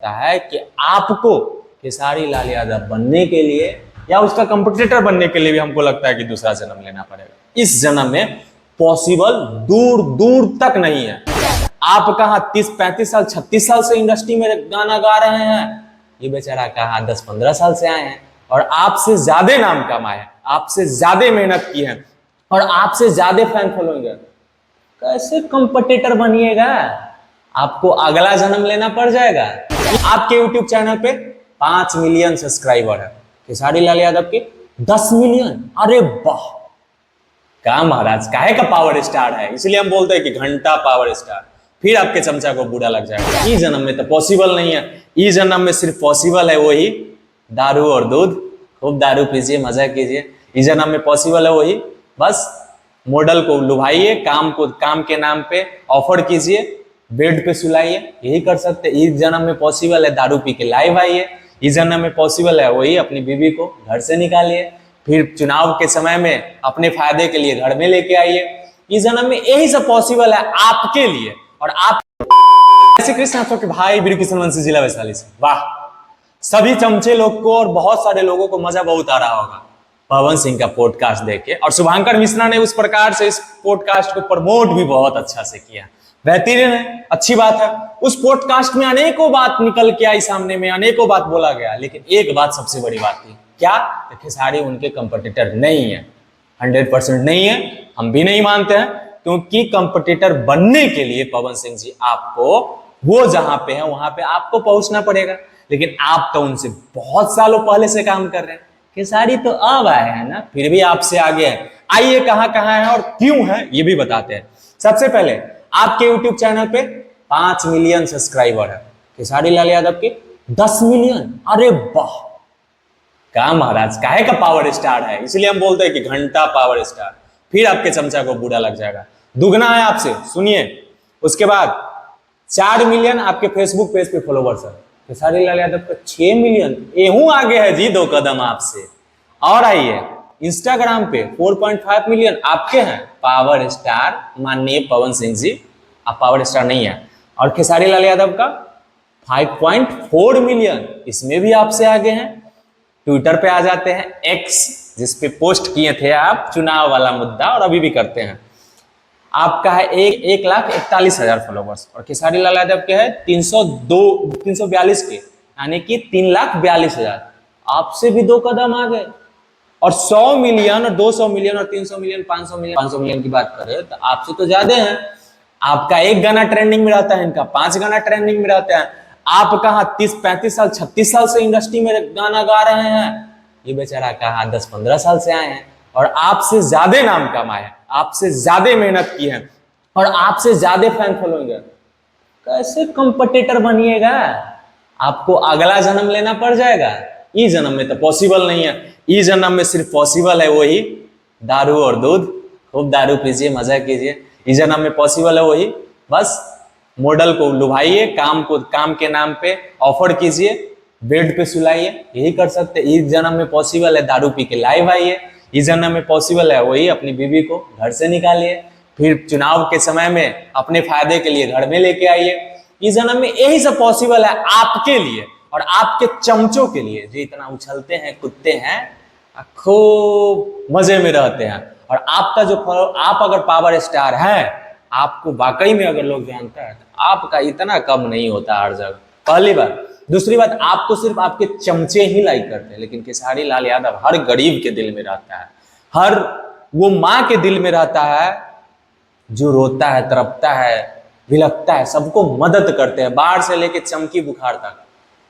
है कि आपको खेसारी लाल यादव बनने के लिए या उसका कंपटीटर बनने के लिए भी हमको लगता है कि दूसरा जन्म लेना पड़ेगा। इस जन्म में पॉसिबल दूर दूर तक नहीं है। आप कहाँ 30-35 साल 36 साल से इंडस्ट्री में गाना गा रहे हैं, ये बेचारा कहाँ 10-15 साल से आए हैं और आपसे ज्यादा नाम कमाए, आपसे ज्यादा मेहनत की है और आपसे ज्यादा फैन फॉलोइंग है। कैसे कंपटीटर बनिएगा? आपको अगला जन्म लेना पड़ जाएगा। आपके YouTube चैनल पे 5 मिलियन सब्सक्राइबर है, खेसारी लाल यादव के 10 मिलियन। अरे वाह, क्या महाराज, काहे का पावर स्टार है, इसलिए हम बोलते हैं कि घंटा पावर स्टार। फिर आपके चमचा को बुरा लग जाएगा। इस जन्म में तो पॉसिबल नहीं है। इस जन्म में सिर्फ पॉसिबल है वही दारू और दूध। खूब दारू पीजिए, मजा कीजिए। इस जन्म में पॉसिबल है वही, बस मॉडल को लुभाइए, काम के नाम पे ऑफर कीजिए, बेड पे सुलाइए, यही कर सकते। इस जन्म में पॉसिबल है दारू पी के लाइव आइए। इस जन्म में पॉसिबल है वही अपनी बीवी को घर से निकालिए, फिर चुनाव के समय में अपने फायदे के लिए घर में लेके आइए। इस जन्म में यही सब पॉसिबल है आपके लिए। और आप ऐसे कृष्ण आपके भाई वीर किशन वंशी, जिला वैशाली से। वाह, सभी चमचे लोग को और बहुत सारे लोगों को मजा बहुत आ रहा होगा पवन सिंह का पॉडकास्ट देख के। और शुभांकर मिश्रा ने उस प्रकार से इस पॉडकास्ट को प्रमोट भी बहुत अच्छा से किया। बेहतरीन है, अच्छी बात है। उस पॉडकास्ट में अनेकों बात निकल के आई सामने में, अनेकों बात बोला गया, लेकिन एक बात सबसे बड़ी बात थी, क्या? खेसारी उनके कंपटीटर नहीं है, 100% नहीं है। हम भी नहीं मानते हैं, क्योंकि कंपटीटर बनने के लिए पवन सिंह जी आपको वो जहां पे है वहां पे आपको पहुंचना पड़ेगा। लेकिन आप तो उनसे बहुत सालों पहले से काम कर रहे हैं। खेसारी तो अब आए हैं ना, फिर भी आपसे आगे है। आइए कहां कहां है और क्यों है ये भी बताते हैं। सबसे पहले आपके YouTube चैनल पे 5 मिलियन सब्सक्राइबर है, खेसारी लाल यादव के 10 मिलियन। अरे वाह, क्या महाराज, काहे का पावर स्टार है, इसलिए हम बोलते हैं कि घंटा पावर स्टार। फिर आपके चमचा को बुरा लग जाएगा। दुगना है आपसे, सुनिए। उसके बाद 4 मिलियन आपके फेसबुक पेज पे फॉलोवर्स है, खेसारी लाल यादव का 6 मिलियन। एहू आगे है जी 2 कदम आपसे। और आइए इंस्टाग्राम पे 4.5 मिलियन आपके हैं, पावर स्टार माननीय पवन सिंह जी। आप पावर स्टार नहीं है। और खेसारी लाल यादव का 5.4 मिलियन, इसमें भी आपसे आगे हैं। ट्विटर पे आ जाते हैं, एक्स जिसपे पोस्ट किए थे आप चुनाव वाला मुद्दा, और अभी भी करते हैं। आपका है 1,41,000 फॉलोवर्स और खेसारी लाल यादव के है 342 के, यानी कि 3,42,000। आपसे भी 2 कदम आगे। और 100 मिलियन और 200 मिलियन और 300 मिलियन 500 मिलियन की बात करें तो आपसे तो ज्यादा है। आपका 1 गाना ट्रेंडिंग में रहता है, इनका 5 गाना ट्रेंडिंग में रहता है। आप कहाँ 30-35 साल 36 साल से इंडस्ट्री में गाना गा रहे हैं, ये बेचारा कहाँ 10-15 साल से आए हैं और आपसे ज्यादा नाम कमाए, आपसे ज्यादा मेहनत की है और आपसे ज्यादा फैन फॉलोइंग है। कैसे कंपटीटर बनिएगा? आपको अगला जन्म लेना पड़ जाएगा। इस जन्म में तो पॉसिबल नहीं है। इस जन्म में सिर्फ पॉसिबल है वही दारू और दूध। खूब दारू पीजिए, मजा कीजिए। इस जन्म में पॉसिबल है वही, बस मॉडल को लुभाइए, काम के नाम पे ऑफर कीजिए, बेड पे सुलाइए, यही कर सकते। इस जन्म में पॉसिबल है दारू पी के लाइव आइए। इस जन्म में पॉसिबल है वही अपनी बीवी को घर से निकालिए, फिर चुनाव के समय में अपने फायदे के लिए घर में लेके आइए। इस जन्म में यही सब पॉसिबल है आपके लिए और आपके चमचों के लिए, जो इतना उछलते हैं, कूदते हैं, खूब मजे में रहते हैं। और आपका जो आप अगर पावर स्टार हैं, आपको वाकई में अगर लोग जानता है तो आपका इतना कम नहीं होता हर जगह, पहली बात। दूसरी बात, आपको सिर्फ आपके चमचे ही लाइक करते हैं, लेकिन खेसारी लाल यादव हर गरीब के दिल में रहता है, हर वो माँ के दिल में रहता है जो रोता है, तड़पता है, विलखता है, सबको मदद करते हैं, बाढ़ से लेके चमकी बुखार तक।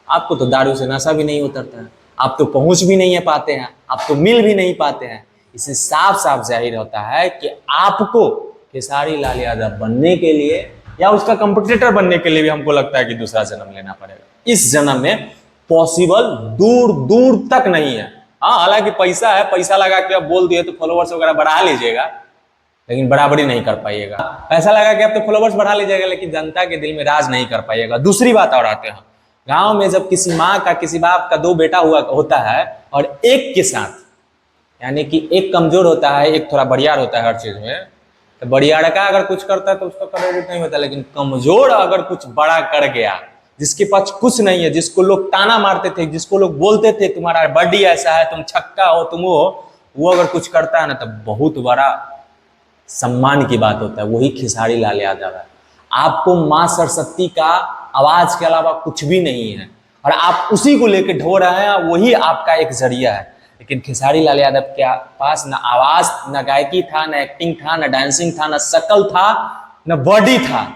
आपको तो दारू से नशा भी नहीं उतरता है, आप तो पहुंच भी नहीं पाते हैं, आप तो मिल भी नहीं पाते हैं। इससे साफ साफ जाहिर होता है कि आपको खेसारी लाल यादव बनने के लिए या उसका कंपटीटर बनने के लिए भी हमको लगता है कि दूसरा जन्म लेना पड़ेगा। इस जन्म में पॉसिबल दूर दूर तक नहीं है। हाँ, हालांकि पैसा है, पैसा लगा के आप बोल दिए तो फॉलोवर्स वगैरह बढ़ा लीजिएगा, लेकिन बराबरी नहीं कर पाइएगा। पैसा लगा के आप तो फॉलोवर्स बढ़ा लीजिएगा, लेकिन जनता के दिल में राज नहीं कर पाइएगा। दूसरी बात और आते हैं, गांव में जब किसी माँ का, किसी बाप का 2 बेटा हुआ होता है और एक के साथ, यानी कि एक कमजोर होता है, एक थोड़ा बड़ियार होता है हर चीज में, तो बड़ियार का अगर कुछ करता है तो उसका क्रेडिट नहीं होता, लेकिन कमजोर अगर कुछ बड़ा कर गया जिसके पास कुछ नहीं है, जिसको लोग ताना मारते थे, जिसको लोग बोलते थे तुम्हारा बॉडी ऐसा है, तुम छक्का हो, तुम वो अगर कुछ करता है ना, तब बहुत बड़ा सम्मान की बात होता है। वही खेसारी लाल यादव है। आपको मां सरस्वती का आवाज के अलावा कुछ भी नहीं है और आप उसी को लेकर ढो रहे हैं, वही आपका एक जरिया है। लेकिन खेसारी लाल यादव के पास ना आवाज, ना गायकी था, ना एक्टिंग था, ना डांसिंग था, ना शकल था, ना बॉडी था।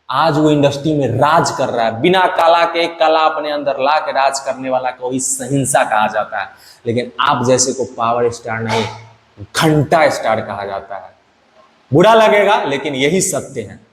आज वो इंडस्ट्री में राज कर रहा है। बिना कला के कला अपने अंदर ला के राज करने वाला को ही सहिंसा कहा जाता है। लेकिन आप जैसे को पावर स्टार नहीं, घंटा स्टार कहा जाता है। बुरा लगेगा लेकिन यही सत्य है।